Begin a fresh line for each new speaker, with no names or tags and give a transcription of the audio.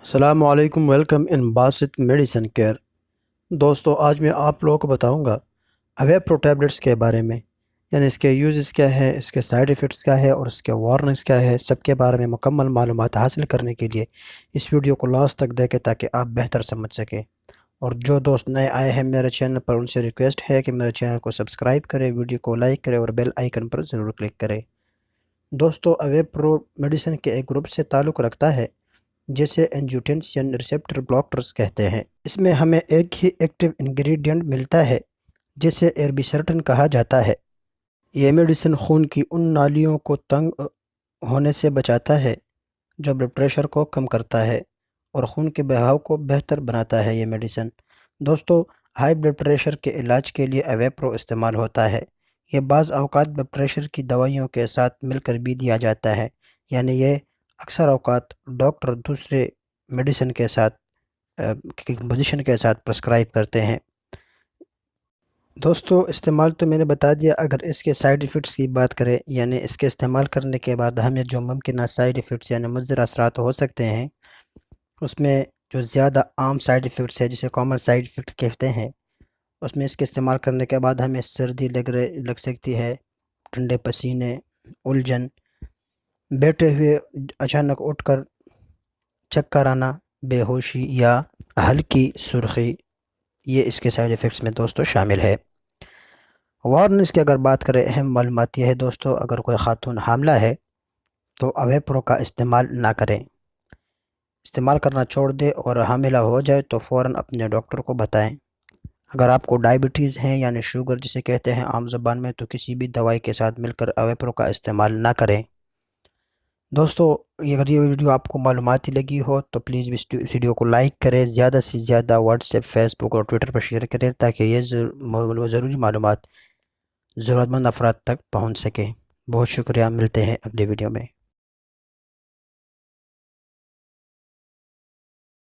السلام علیکم، welcome in Basit medicine care. دوستو، آج میں آپ لوگوں کو بتاؤں گا اویپرو ٹیبلٹس کے بارے میں، یعنی اس کے یوزز کیا ہے، اس کے سائیڈ ایفیکٹس کیا ہے اور اس کے وارننگس کیا ہے، سب کے بارے میں مکمل معلومات حاصل کرنے کے لیے اس ویڈیو کو لاسٹ تک دیکھیں تاکہ آپ بہتر سمجھ سکیں۔ اور جو دوست نئے آئے ہیں میرے چینل پر، ان سے ریکویسٹ ہے کہ میرے چینل کو سبسکرائب کریں، ویڈیو کو لائک کریں اور بیل آئیکن پر ضرور کلک کریں۔ دوستو، اویپرو میڈیسن کے ایک گروپ سے تعلق رکھتا ہے جسے angiotensin receptor blockers کہتے ہیں۔ اس میں ہمیں ایک ہی ایکٹیو انگریڈینٹ ملتا ہے جسے اربیسرٹن کہا جاتا ہے۔ یہ میڈیسن خون کی ان نالیوں کو تنگ ہونے سے بچاتا ہے جو بلڈ پریشر کو کم کرتا ہے اور خون کے بہاؤ کو بہتر بناتا ہے۔ یہ میڈیسن دوستو ہائی بلڈ پریشر کے علاج کے لیے اویپرو استعمال ہوتا ہے۔ یہ بعض اوقات بلڈ پریشر کی دوائیوں کے ساتھ مل کر بھی دیا جاتا ہے، یعنی یہ اکثر اوقات ڈاکٹر دوسرے میڈیسن کے ساتھ پوزیشن کے ساتھ پرسکرائب کرتے ہیں۔ دوستو استعمال تو میں نے بتا دیا، اگر اس کے سائیڈ ایفیکٹس کی بات کریں، یعنی اس کے استعمال کرنے کے بعد ہمیں جو ممکنہ سائیڈ ایفیکٹس یعنی مضر اثرات ہو سکتے ہیں، اس میں جو زیادہ عام سائیڈ ایفیکٹس ہے جسے کامن سائیڈ ایفیکٹ کہتے ہیں، اس میں اس کے استعمال کرنے کے بعد ہمیں سردی لگ سکتی ہے، ٹھنڈے پسینے، الجھن، بیٹھے ہوئے اچانک اٹھ کر چکر آنا، بے ہوشی یا ہلکی سرخی، یہ اس کے سائیڈ ایفیکٹس میں دوستو شامل ہے۔ وارننگس کی اگر بات کریں، اہم معلومات یہ ہے دوستو، اگر کوئی خاتون حاملہ ہے تو اویپرو کا استعمال نہ کریں، استعمال کرنا چھوڑ دے، اور حاملہ ہو جائے تو فوراً اپنے ڈاکٹر کو بتائیں۔ اگر آپ کو ڈائبٹیز ہیں یعنی شوگر جسے کہتے ہیں عام زبان میں، تو کسی بھی دوائی کے ساتھ مل کر اویپرو کا استعمال نہ کریں۔ دوستو اگر یہ ویڈیو آپ کو معلوماتی لگی ہو تو پلیز اس ویڈیو کو لائک کریں، زیادہ سے زیادہ واٹس ایپ، فیس بک اور ٹویٹر پر شیئر کریں تاکہ یہ ضروری معلومات ضرورت مند افراد تک پہنچ سکیں۔ بہت شکریہ، ملتے ہیں اگلے ویڈیو میں۔